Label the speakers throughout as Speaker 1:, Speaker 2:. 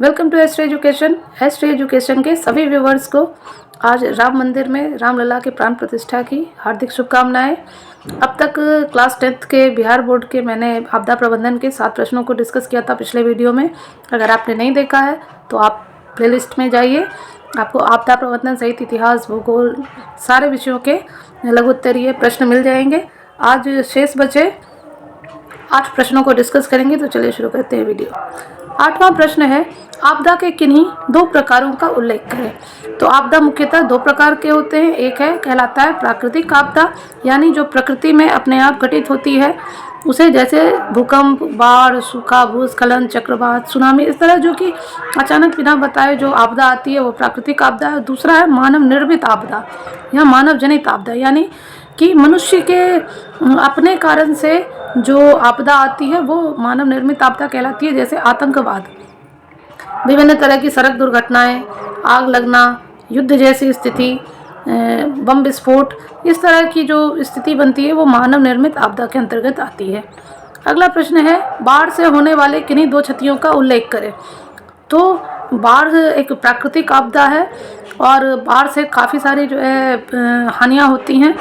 Speaker 1: Welcome to Astro Education. Astro Education के सभी viewers को आज राम मंदिर में रामलला के प्राण प्रतिष्ठा की हार्दिक शुभकामनाएं। अब तक क्लास 10th के बिहार बोर्ड के मैंने आपदा प्रबंधन के 7 प्रश्नों को डिस्कस किया था पिछले वीडियो में। अगर आपने नहीं देखा है तो आप प्लेलिस्ट में जाइए, आपको आपदा प्रबंधन सहित इतिहास, भूगोल, सारे विषयों के लघुत्तरीय प्रश्न मिल जाएंगे। आज शेष बचे 8 प्रश्नों को डिस्कस करेंगे, तो चलिए शुरू करते हैं वीडियो। 8वां प्रश्न है, आपदा के किन्हीं 2 प्रकारों का उल्लेख करें। तो आपदा मुख्यतः 2 प्रकार के होते हैं। एक है कहलाता है प्राकृतिक आपदा, यानी जो प्रकृति में अपने आप घटित होती है उसे, जैसे भूकंप, बाढ़, सूखा, भूस्खलन, चक्रवात, सुनामी, इस तरह जो कि अचानक बिना बताए जो आपदा आती है वो प्राकृतिक आपदा है। दूसरा है मानव निर्मित आपदा या मानव जनित आपदा, यानी कि मनुष्य के अपने कारण से जो आपदा आती है वो मानव निर्मित आपदा कहलाती है। जैसे आतंकवाद, विभिन्न तरह की सड़क दुर्घटनाएं, आग लगना, युद्ध जैसी स्थिति, बम विस्फोट, इस तरह की जो स्थिति बनती है वो मानव निर्मित आपदा के अंतर्गत आती है। अगला प्रश्न है, बाढ़ से होने वाले किन्हीं 2 क्षतियों का उल्लेख करें। तो बाढ़ एक प्राकृतिक आपदा है और बाढ़ से काफ़ी सारी जो है हानियाँ होती हैं।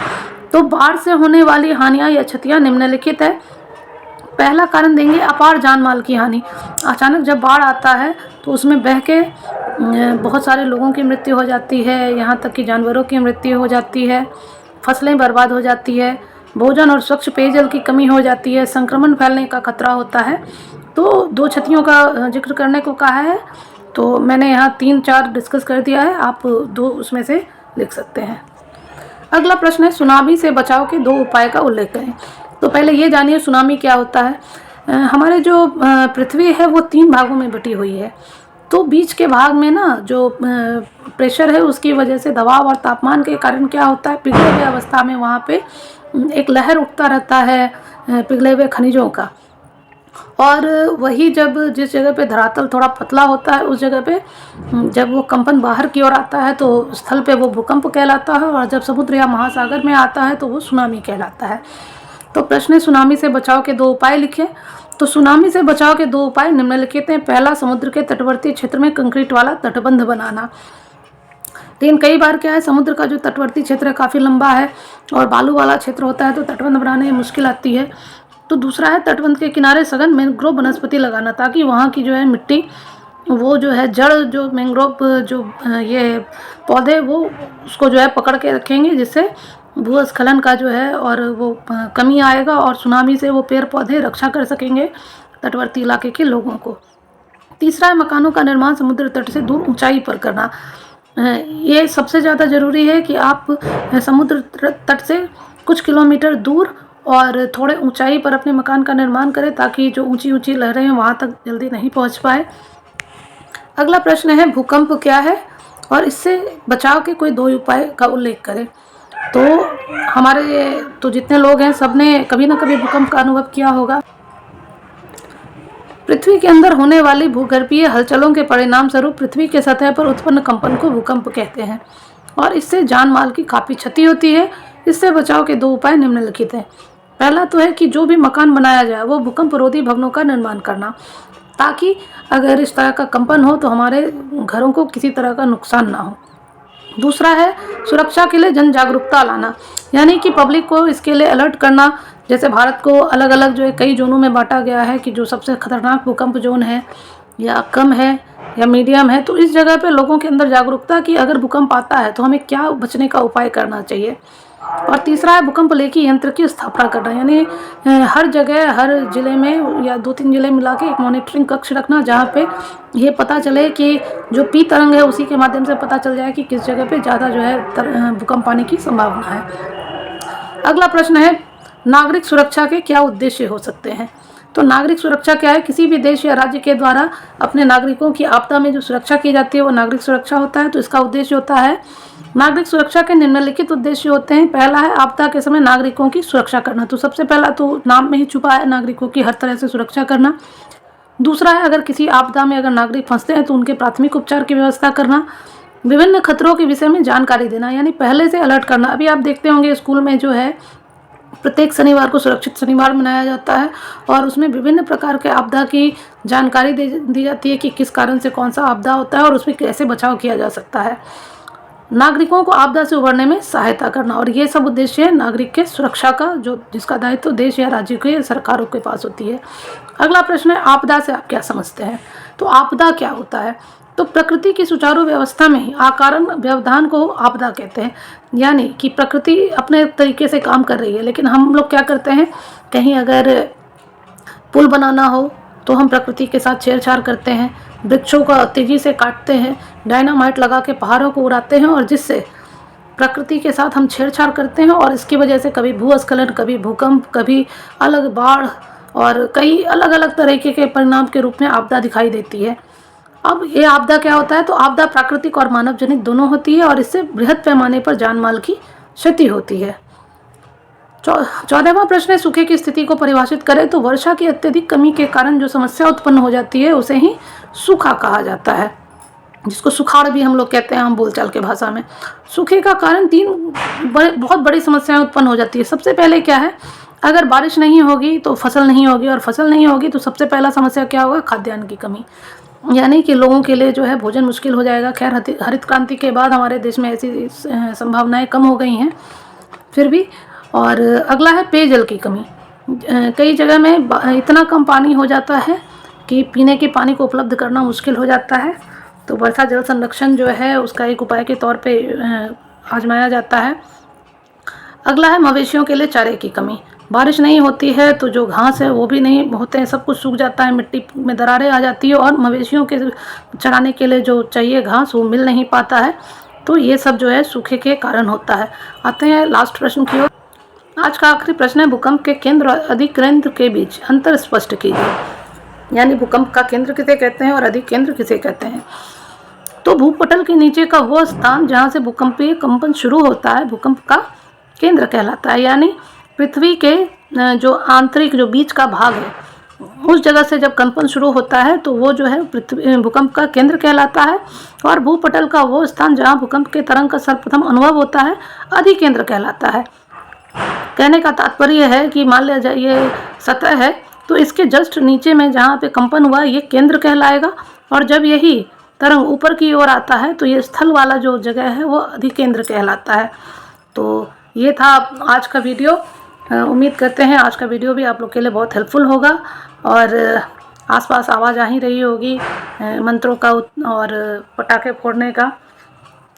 Speaker 1: तो बाढ़ से होने वाली हानियाँ या क्षतियाँ निम्नलिखित है। पहला कारण देंगे अपार जान माल की हानि। अचानक जब बाढ़ आता है तो उसमें बह के बहुत सारे लोगों की मृत्यु हो जाती है, यहाँ तक कि जानवरों की मृत्यु हो जाती है, फसलें बर्बाद हो जाती है, भोजन और स्वच्छ पेयजल की कमी हो जाती है, संक्रमण फैलने का खतरा होता है। तो 2 क्षतियों का जिक्र करने को कहा है, तो मैंने यहाँ 3-4 डिस्कस कर दिया है, आप 2 उसमें से लिख सकते हैं। अगला प्रश्न है, सुनामी से बचाव के 2 उपाय का उल्लेख करें। तो पहले ये जानिए सुनामी क्या होता है। हमारे जो पृथ्वी है वो 3 भागों में बटी हुई है। तो बीच के भाग में ना जो प्रेशर है उसकी वजह से, दबाव और तापमान के कारण क्या होता है, पिघले हुए अवस्था में वहाँ पे एक लहर उठता रहता है पिघले हुए खनिजों का। और वही जब जिस जगह पे धरातल थोड़ा पतला होता है उस जगह पे जब वो कंपन बाहर की ओर आता है तो स्थल पे वो भूकंप कहलाता है, और जब समुद्र या महासागर में आता है तो वो सुनामी कहलाता है। तो प्रश्न है, सुनामी से बचाव के 2 उपाय लिखे। तो सुनामी से बचाव के 2 उपाय निम्नलिखित हैं। पहला, समुद्र के तटवर्ती क्षेत्र में कंक्रीट वाला तटबंध बनाना। लेकिन कई बार क्या है, समुद्र का जो तटवर्ती क्षेत्र है काफ़ी लंबा है और बालू वाला क्षेत्र होता है, तो तटबंध बनाने में मुश्किल आती है। तो दूसरा है, तटबंध के किनारे सघन मैंग्रोव वनस्पति लगाना, ताकि वहाँ की जो है मिट्टी, वो जो है जड़, जो मैंग्रोव जो ये पौधे, वो उसको जो है पकड़ के रखेंगे, जिससे भूस्खलन का जो है और वो कमी आएगा और सुनामी से वो पेड़ पौधे रक्षा कर सकेंगे तटवर्ती इलाके के लोगों को। तीसरा है, मकानों का निर्माण समुद्र तट से दूर ऊंचाई पर करना। ये सबसे ज़्यादा ज़रूरी है कि आप समुद्र तट से कुछ किलोमीटर दूर और थोड़े ऊंचाई पर अपने मकान का निर्माण करें, ताकि जो ऊंची ऊंची लहरें हैं वहाँ तक जल्दी नहीं पहुँच पाए। अगला प्रश्न है, भूकंप क्या है और इससे बचाव के कोई 2 उपाय का उल्लेख करें। तो हमारे तो जितने लोग हैं सब ने कभी ना कभी भूकंप का अनुभव किया होगा। पृथ्वी के अंदर होने वाली भूगर्भीय हलचलों के परिणाम स्वरूप पृथ्वी के सतह पर उत्पन्न कंपन को भूकंप कहते हैं, और इससे जान माल की काफ़ी क्षति होती है। इससे बचाव के 2 उपाय निम्नलिखित हैं। पहला तो है कि जो भी मकान बनाया जाए वो भूकंप रोधी भवनों का निर्माण करना, ताकि अगर इस तरह का कंपन हो तो हमारे घरों को किसी तरह का नुकसान ना हो। दूसरा है, सुरक्षा के लिए जन जागरूकता लाना, यानी कि पब्लिक को इसके लिए अलर्ट करना। जैसे भारत को अलग अलग जो है कई जोनों में बांटा गया है कि जो सबसे खतरनाक भूकंप जोन है या कम है या मीडियम है, तो इस जगह पे लोगों के अंदर जागरूकता कि अगर भूकंप आता है तो हमें क्या बचने का उपाय करना चाहिए। और तीसरा है, भूकंप लेखी यंत्र की स्थापना करना, यानी हर जगह, हर जिले में या 2-3 जिले मिला के एक मॉनिटरिंग कक्ष रखना, जहाँ पे ये पता चले कि जो पी तरंग है उसी के माध्यम से पता चल जाए कि किस जगह पे ज़्यादा जो है भूकंप आने की संभावना है। अगला प्रश्न है, नागरिक सुरक्षा के क्या उद्देश्य हो सकते हैं। तो नागरिक सुरक्षा क्या है, किसी भी देश या राज्य के द्वारा अपने नागरिकों की आपदा में जो सुरक्षा की जाती है वो नागरिक सुरक्षा होता है। तो इसका उद्देश्य होता है, नागरिक सुरक्षा के निम्नलिखित उद्देश्य होते हैं। पहला है, आपदा के समय नागरिकों की सुरक्षा करना। तो सबसे पहला तो नाम में ही छुपा है, नागरिकों की हर तरह से सुरक्षा करना। दूसरा है, अगर किसी आपदा में अगर नागरिक फंसते हैं तो उनके प्राथमिक उपचार की व्यवस्था करना। विभिन्न खतरों के विषय में जानकारी देना, यानी पहले से अलर्ट करना। अभी आप देखते होंगे स्कूल में जो है प्रत्येक शनिवार को सुरक्षित शनिवार मनाया जाता है और उसमें विभिन्न प्रकार के आपदा की जानकारी दी जाती है कि किस कारण से कौन सा आपदा होता है और उसमें कैसे बचाव किया जा सकता है। नागरिकों को आपदा से उबरने में सहायता करना, और ये सब उद्देश्य है नागरिक के सुरक्षा का, जो जिसका दायित्व देश या राज्य के सरकारों के पास होती है। अगला प्रश्न है, आपदा से आप क्या समझते हैं? तो आपदा क्या होता है? तो प्रकृति की सुचारू व्यवस्था में ही अकारण व्यवधान को आपदा कहते हैं। यानी कि प्रकृति अपने तरीके से काम कर रही है, लेकिन हम लोग क्या करते हैं, कहीं अगर पुल बनाना हो तो हम प्रकृति के साथ छेड़छाड़ करते हैं, वृक्षों को तेजी से काटते हैं, डायनामाइट लगा के पहाड़ों को उड़ाते हैं, और जिससे प्रकृति के साथ हम छेड़छाड़ करते हैं और इसकी वजह से कभी भूस्खलन, कभी भूकंप, कभी अलग बाढ़ और कई अलग अलग तरीके के परिणाम के रूप में आपदा दिखाई देती है। अब ये आपदा क्या होता है? तो आपदा प्राकृतिक और मानव जनित दोनों होती है और इससे बृहद पैमाने पर जान माल की क्षति होती है। 14वां प्रश्न है, सूखे की स्थिति को परिभाषित करें। तो वर्षा की अत्यधिक कमी के कारण जो समस्या उत्पन्न हो जाती है उसे ही सूखा कहा जाता है, जिसको सुखाड़ भी हम लोग कहते हैं आम बोलचाल के भाषा में। सूखे का कारण बहुत बड़ी समस्याएं उत्पन्न हो जाती है। सबसे पहले क्या है, अगर बारिश नहीं होगी तो फसल नहीं होगी, और फसल नहीं होगी तो सबसे पहला समस्या क्या होगा, खाद्यान्न की कमी, यानी कि लोगों के लिए जो है भोजन मुश्किल हो जाएगा। खैर हरित क्रांति के बाद हमारे देश में ऐसी संभावनाएं कम हो गई हैं फिर भी। और अगला है पेयजल की कमी। कई जगह में इतना कम पानी हो जाता है कि पीने के पानी को उपलब्ध करना मुश्किल हो जाता है। तो वर्षा जल संरक्षण जो है उसका एक उपाय के तौर पे आजमाया जाता है। अगला है मवेशियों के लिए चारे की कमी। बारिश नहीं होती है तो जो घास है वो भी नहीं होते हैं, सब कुछ सूख जाता है, मिट्टी में दरारें आ जाती है और मवेशियों के चराने के लिए जो चाहिए घास वो मिल नहीं पाता है। तो ये सब जो है सूखे के कारण होता है। आते हैं लास्ट प्रश्न की ओर। आज का आखिरी प्रश्न है, भूकंप के केंद्र और अधिकेंद्र के बीच अंतर स्पष्ट कीजिए। यानी भूकंप का केंद्र किसे कहते हैं और अधिकेंद्र किसे कहते हैं? तो भूपटल के नीचे का वो स्थान जहाँ से भूकंपीय कंपन शुरू होता है भूकंप का केंद्र कहलाता है। यानी पृथ्वी के जो आंतरिक जो बीच का भाग है उस जगह से जब कंपन शुरू होता है तो वो जो है भूकंप का केंद्र कहलाता है, और भूपटल का वो स्थान जहाँ भूकंप के तरंग का सर्वप्रथम अनुभव होता है अधिकेंद्र कहलाता है। कहने का तात्पर्य है कि मान लिया जाए ये सतह है तो इसके जस्ट नीचे में जहाँ पे कंपन हुआ ये केंद्र कहलाएगा, और जब यही तरंग ऊपर की ओर आता है तो ये स्थल वाला जो जगह है वो अधिकेंद्र कहलाता है। तो ये था आज का वीडियो। उम्मीद करते हैं आज का वीडियो भी आप लोग के लिए बहुत हेल्पफुल होगा, और आसपास आवाज़ आ ही रही होगी मंत्रों का और पटाखे फोड़ने का।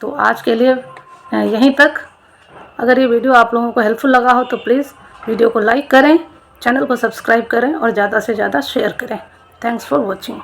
Speaker 1: तो आज के लिए यहीं तक। अगर ये वीडियो आप लोगों को हेल्पफुल लगा हो तो प्लीज़ वीडियो को लाइक करें, चैनल को सब्सक्राइब करें और ज़्यादा से ज़्यादा शेयर करें। Thanks for watching.